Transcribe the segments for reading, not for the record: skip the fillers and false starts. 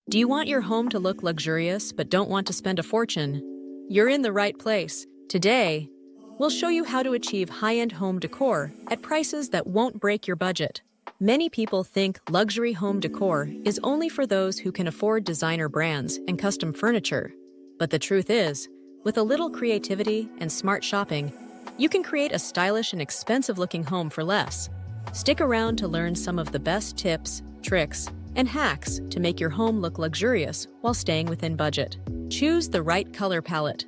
Do you want your home to look luxurious but don't want to spend a fortune? You're in the right place. Today, we'll show you how to achieve high-end home decor at prices that won't break your budget. Many people think luxury home decor is only for those who can afford designer brands and custom furniture. But the truth is, with a little creativity and smart shopping, you can create a stylish and expensive-looking home for less. Stick around to learn some of the best tips, tricks, and hacks to make your home look luxurious while staying within budget. Choose the right color palette.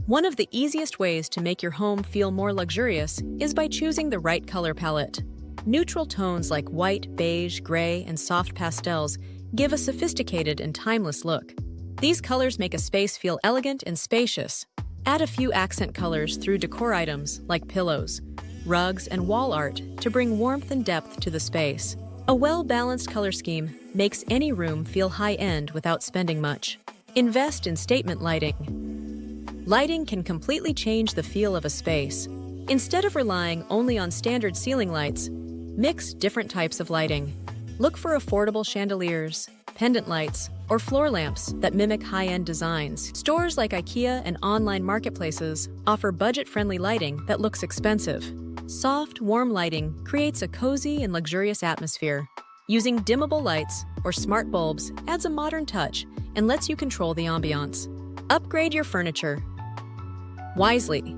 One of the easiest ways to make your home feel more luxurious is by choosing the right color palette. Neutral tones like white, beige, gray, and soft pastels give a sophisticated and timeless look. These colors make a space feel elegant and spacious. Add a few accent colors through decor items like pillows, rugs, and wall art to bring warmth and depth to the space. A well-balanced color scheme makes any room feel high-end without spending much. Invest in statement lighting. Lighting can completely change the feel of a space. Instead of relying only on standard ceiling lights, mix different types of lighting. Look for affordable chandeliers, pendant lights, or floor lamps that mimic high-end designs. Stores like IKEA and online marketplaces offer budget-friendly lighting that looks expensive. Soft, warm lighting creates a cozy and luxurious atmosphere. Using dimmable lights or smart bulbs adds a modern touch and lets you control the ambiance. Upgrade your furniture wisely.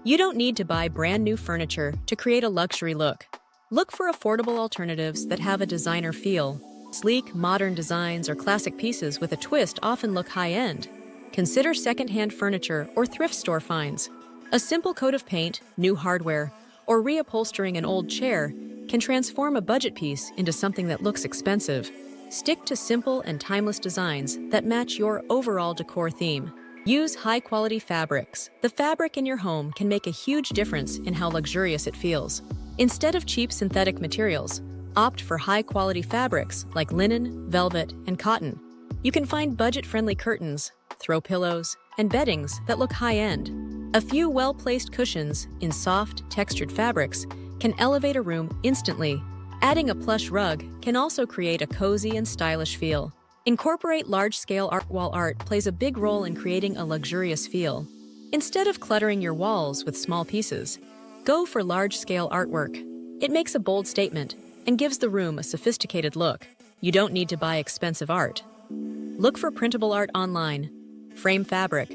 You don't need to buy brand new furniture to create a luxury look. Look for affordable alternatives that have a designer feel. Sleek, modern designs or classic pieces with a twist often look high-end. Consider second-hand furniture or thrift store finds. A simple coat of paint, new hardware, or reupholstering an old chair can transform a budget piece into something that looks expensive. Stick to simple and timeless designs that match your overall decor theme. Use high-quality fabrics. The fabric in your home can make a huge difference in how luxurious it feels. Instead of cheap synthetic materials, opt for high-quality fabrics like linen, velvet, and cotton. You can find budget-friendly curtains, throw pillows, and beddings that look high-end. A few well-placed cushions in soft, textured fabrics can elevate a room instantly. Adding a plush rug can also create a cozy and stylish feel. Incorporate large-scale art. Wall art plays a big role in creating a luxurious feel. Instead of cluttering your walls with small pieces, go for large-scale artwork. It makes a bold statement and gives the room a sophisticated look. You don't need to buy expensive art. Look for printable art online, frame fabric,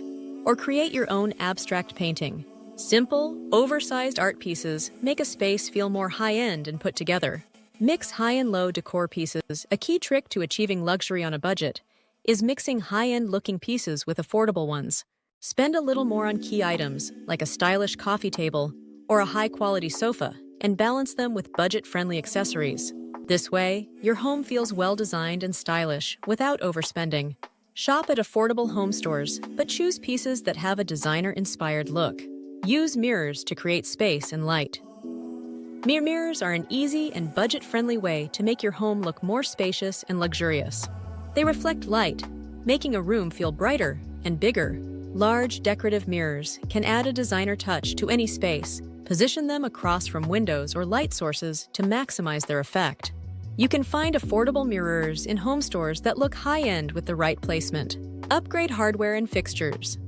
or create your own abstract painting. Simple, oversized art pieces make a space feel more high-end and put together. Mix high and low decor pieces. A key trick to achieving luxury on a budget is mixing high-end looking pieces with affordable ones. Spend a little more on key items like a stylish coffee table or a high-quality sofa and balance them with budget-friendly accessories. This way, your home feels well-designed and stylish without overspending. Shop at affordable home stores, but choose pieces that have a designer-inspired look. Use mirrors to create space and light. Mirrors are an easy and budget-friendly way to make your home look more spacious and luxurious. They reflect light, making a room feel brighter and bigger. Large, decorative mirrors can add a designer touch to any space. Position them across from windows or light sources to maximize their effect. You can find affordable mirrors in home stores that look high-end with the right placement. Upgrade hardware and fixtures.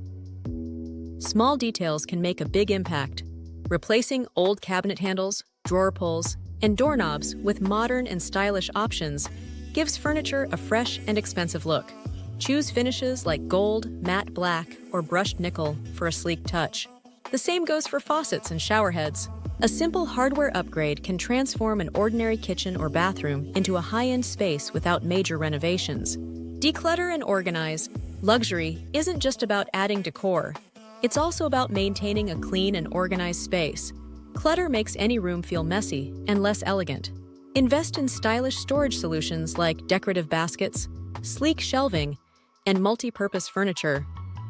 Small details can make a big impact. Replacing old cabinet handles, drawer pulls, and doorknobs with modern and stylish options gives furniture a fresh and expensive look. Choose finishes like gold, matte black, or brushed nickel for a sleek touch. The same goes for faucets and shower heads. A simple hardware upgrade can transform an ordinary kitchen or bathroom into a high-end space without major renovations. Declutter and organize. Luxury isn't just about adding decor. It's also about maintaining a clean and organized space. Clutter makes any room feel messy and less elegant. Invest in stylish storage solutions like decorative baskets, sleek shelving, and multi-purpose furniture.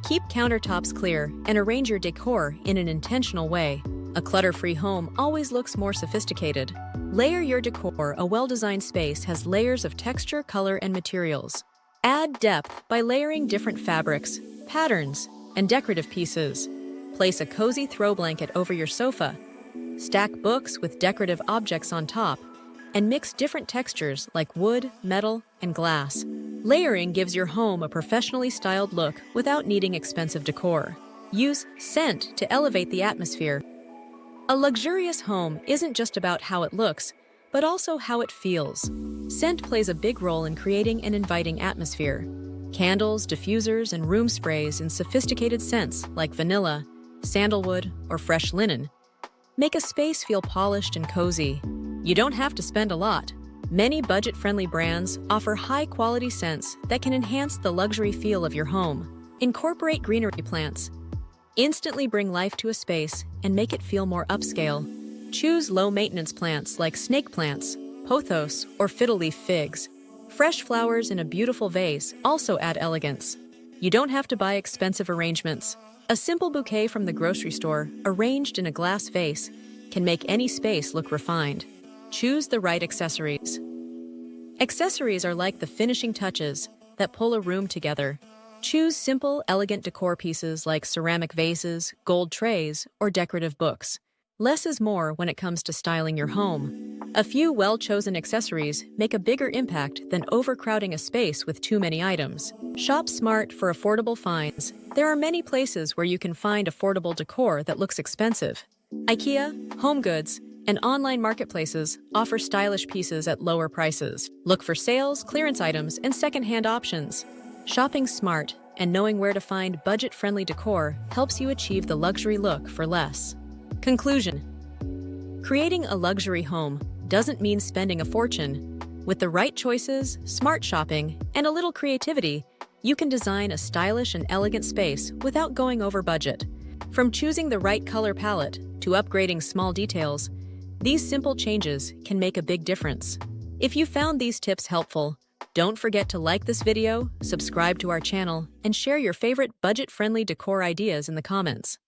Keep countertops clear and arrange your decor in an intentional way. A clutter-free home always looks more sophisticated. Layer your decor. A well-designed space has layers of texture, color, and materials. Add depth by layering different fabrics, patterns, and decorative pieces. Place a cozy throw blanket over your sofa. Stack books with decorative objects on top, and mix different textures like wood, metal, and glass. Layering gives your home a professionally styled look without needing expensive decor. Use scent to elevate the atmosphere. A luxurious home isn't just about how it looks, but also how it feels. Scent plays a big role in creating an inviting atmosphere. Candles, diffusers, and room sprays in sophisticated scents like vanilla, sandalwood, or fresh linen make a space feel polished and cozy. You don't have to spend a lot. Many budget-friendly brands offer high-quality scents that can enhance the luxury feel of your home. Incorporate greenery plants. Instantly bring life to a space and make it feel more upscale. Choose low-maintenance plants like snake plants, pothos, or fiddle-leaf figs. Fresh flowers in a beautiful vase also add elegance. You don't have to buy expensive arrangements. A simple bouquet from the grocery store, arranged in a glass vase, can make any space look refined. Choose the right accessories. Accessories are like the finishing touches that pull a room together. Choose simple, elegant decor pieces like ceramic vases, gold trays, or decorative books. Less is more when it comes to styling your home. A few well-chosen accessories make a bigger impact than overcrowding a space with too many items. Shop smart for affordable finds. There are many places where you can find affordable decor that looks expensive. IKEA, HomeGoods, and online marketplaces offer stylish pieces at lower prices. Look for sales, clearance items, and secondhand options. Shopping smart and knowing where to find budget-friendly decor helps you achieve the luxury look for less. Conclusion: creating a luxury home doesn't mean spending a fortune. With the right choices, smart shopping, and a little creativity, you can design a stylish and elegant space without going over budget. From choosing the right color palette to upgrading small details, these simple changes can make a big difference. If you found these tips helpful, don't forget to like this video, subscribe to our channel, and share your favorite budget-friendly decor ideas in the comments.